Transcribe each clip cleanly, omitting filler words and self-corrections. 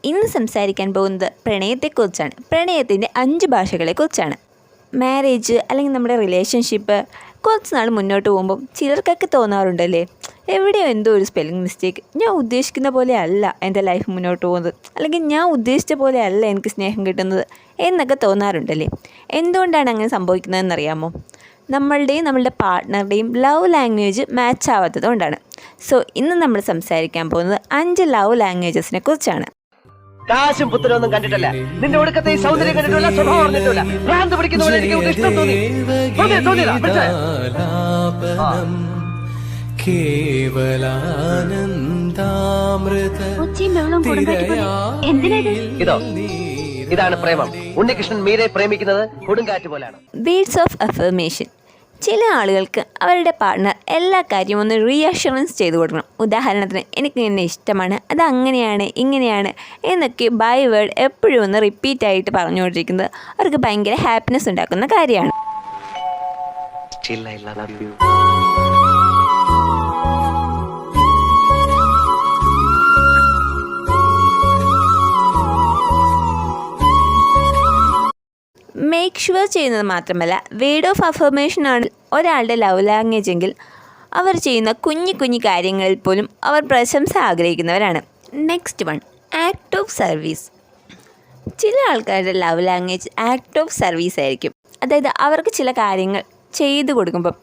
ഇന്ന് സംസാരിക്കാൻ പോകുന്നത് പ്രണയത്തെക്കുറിച്ചാണ്. പ്രണയത്തിൻ്റെ 5 ഭാഷകളെക്കുറിച്ചാണ്. മാരേജ് അല്ലെങ്കിൽ നമ്മുടെ റിലേഷൻഷിപ്പ് കുറച്ച് നാൾ മുന്നോട്ട് പോകുമ്പം ചിലർക്കൊക്കെ തോന്നാറുണ്ടല്ലേ, എവിടെയോ എന്തോ ഒരു സ്പെല്ലിംഗ് മിസ്റ്റേക്ക്, ഞാൻ ഉദ്ദേശിക്കുന്ന പോലെ അല്ല എൻ്റെ ലൈഫ് മുന്നോട്ട് പോകുന്നത്, അല്ലെങ്കിൽ ഞാൻ ഉദ്ദേശിച്ച പോലെ അല്ല എനിക്ക് സ്നേഹം കിട്ടുന്നത് എന്നൊക്കെ തോന്നാറുണ്ടല്ലേ. എന്തുകൊണ്ടാണ് അങ്ങനെ സംഭവിക്കുന്നതെന്നറിയാമോ? നമ്മളുടെ പാർട്ട്ണറുടെയും ലവ് ലാംഗ്വേജ് മാച്ച് ആവാത്തത് കൊണ്ടാണ്. സോ ഇന്ന് നമ്മൾ സംസാരിക്കാൻ പോകുന്നത് 5 ലവ് ലാംഗ്വേജസിനെ കുറിച്ചാണ്. കാശും പുത്തനൊന്നും കണ്ടിട്ടില്ല, നിന്റെ ഒടുക്കത്തെ ഈ സൗന്ദര്യം കണ്ടിട്ടില്ല, സ്വഭാവം അറിഞ്ഞിട്ടില്ല, ഭ്രാന്ത് പിടിക്കുന്ന പോലെ എനിക്ക് ഇഷ്ടം തോന്നി. ഇതാണ് പ്രേമം. ഉണ്ണികൃഷ്ണൻ മീരെ പ്രേമിക്കുന്നത് കൊടുങ്കാറ്റ് പോലെയാണ്. Words of affirmation. ചില ആളുകൾക്ക് അവരുടെ പാർട്ട്ണർ എല്ലാ കാര്യവും ഒന്ന് റീഅഷുറൻസ് ചെയ്തു കൊടുക്കണം. ഉദാഹരണത്തിന്, എനിക്ക് എന്നെ ഇഷ്ടമാണ്, അത് അങ്ങനെയാണ് ഇങ്ങനെയാണ് എന്നൊക്കെ ബൈ വേർഡ് എപ്പോഴും ഒന്ന് റിപ്പീറ്റായിട്ട് പറഞ്ഞുകൊണ്ടിരിക്കുന്നത് അവർക്ക് ഭയങ്കര ഹാപ്പിനെസ് ഉണ്ടാക്കുന്ന കാര്യമാണ്. മേക്ക് ഷുവർ ചെയ്യുന്നത് മാത്രമല്ല, വേർഡ് ഓഫ് അഫർമേഷനാണ് ഒരാളുടെ ലവ് ലാംഗ്വേജ് എങ്കിൽ അവർ ചെയ്യുന്ന കുഞ്ഞു കാര്യങ്ങളിൽ പോലും അവർ പ്രശംസ ആഗ്രഹിക്കുന്നവരാണ്. Next one, act of service. ചില ആൾക്കാരുടെ love language act of service ആയിരിക്കും. അതായത് അവർക്ക് ചില കാര്യങ്ങൾ ചെയ്തു കൊടുക്കുമ്പം,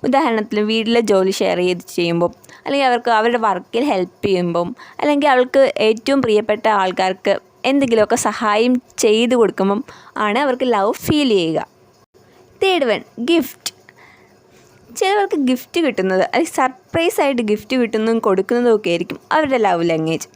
ഉദാഹരണത്തിന് വീട്ടിലെ ജോലി ഷെയർ ചെയ്ത് ചെയ്യുമ്പം, അല്ലെങ്കിൽ അവർക്ക് അവരുടെ വർക്കിൽ ഹെൽപ്പ് ചെയ്യുമ്പം, അല്ലെങ്കിൽ അവർക്ക് ഏറ്റവും പ്രിയപ്പെട്ട ആൾക്കാർക്ക് എന്തെങ്കിലുമൊക്കെ സഹായം ചെയ്തു കൊടുക്കുമ്പം ആണ് അവർക്ക് ലവ് ഫീൽ ചെയ്യുക. Third one, gift. ചിലവർക്ക് ഗിഫ്റ്റ് കിട്ടുന്നത്, അല്ലെങ്കിൽ സർപ്രൈസ് ആയിട്ട് ഗിഫ്റ്റ് കിട്ടുന്നതും കൊടുക്കുന്നതും ഒക്കെ ആയിരിക്കും അവരുടെ ലവ് ലാംഗ്വേജ്.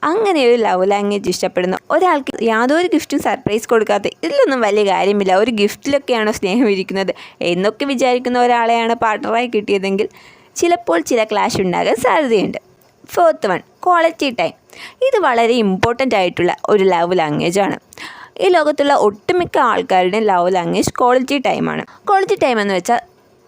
അങ്ങനെ ഒരു ലവ് ലാംഗ്വേജ് ഇഷ്ടപ്പെടുന്ന ഒരാൾക്ക് യാതൊരു ഗിഫ്റ്റും സർപ്രൈസ് കൊടുക്കാത്ത, ഇതിലൊന്നും വലിയ കാര്യമില്ല, ഒരു ഗിഫ്റ്റിലൊക്കെയാണോ സ്നേഹം ഇരിക്കുന്നത് എന്നൊക്കെ വിചാരിക്കുന്ന ഒരാളെയാണ് പാർട്ട്ണറായി കിട്ടിയതെങ്കിൽ ചിലപ്പോൾ ചില ക്ലാഷ് ഉണ്ടാകാൻ സാധ്യതയുണ്ട്. Fourth one, quality time. ഇത് വളരെ ഇമ്പോർട്ടൻ്റ് ആയിട്ടുള്ള ഒരു ലവ് ലാംഗ്വേജാണ്. ഈ ലോകത്തുള്ള ഒട്ടുമിക്ക ആൾക്കാരുടെയും ലവ് ലാംഗ്വേജ് ക്വാളിറ്റി ടൈമാണ്. ക്വാളിറ്റി ടൈം എന്ന് വെച്ചാൽ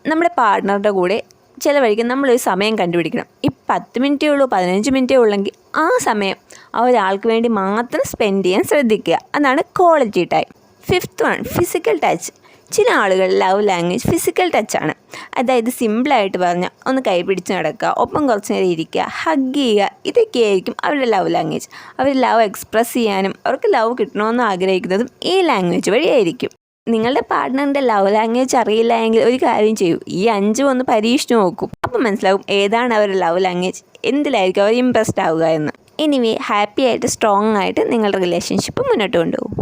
നമ്മുടെ പാർട്ട്ണറുടെ കൂടെ ചിലവഴിക്കും നമ്മളൊരു സമയം കണ്ടുപിടിക്കണം. ഈ 10 മിനിറ്റേ ഉള്ളൂ, 15 മിനിറ്റേ ഉള്ളെങ്കിൽ ആ സമയം ആ ഒരാൾക്ക് വേണ്ടി മാത്രം സ്പെൻഡ് ചെയ്യാൻ ശ്രദ്ധിക്കുക. അതാണ് quality time. Fifth one, physical touch. ചില ആളുകൾ ലവ് ലാംഗ്വേജ് ഫിസിക്കൽ ടച്ചാണ്. അതായത് സിമ്പിളായിട്ട് പറഞ്ഞാൽ ഒന്ന് കൈ പിടിച്ച് നടക്കുക, ഒപ്പം കുറച്ച് നേരം ഇരിക്കുക, ഹഗ് ചെയ്യുക, ഇതൊക്കെയായിരിക്കും അവരുടെ ലവ് ലാംഗ്വേജ്. അവർ ലവ് എക്സ്പ്രസ് ചെയ്യാനും അവർക്ക് ലവ് കിട്ടണമെന്ന് ആഗ്രഹിക്കുന്നതും ഈ ലാംഗ്വേജ് വഴിയായിരിക്കും. നിങ്ങളുടെ പാർട്ട്ണറിൻ്റെ ലവ് ലാംഗ്വേജ് അറിയില്ല എങ്കിൽ ഒരു കാര്യം ചെയ്യൂ, ഈ 5 ഒന്ന് പരീക്ഷിച്ച് നോക്കൂ. അപ്പം മനസ്സിലാവും ഏതാണ് അവരുടെ ലവ് ലാംഗ്വേജ്, എന്തിലായിരിക്കും അവർ ഇംപ്രസ്ഡ് ആവുക എന്ന്. എനിവേ, ഹാപ്പി ആയിട്ട് സ്ട്രോങ് ആയിട്ട് നിങ്ങളുടെ റിലേഷൻഷിപ്പ് മുന്നോട്ട് കൊണ്ടുപോകും.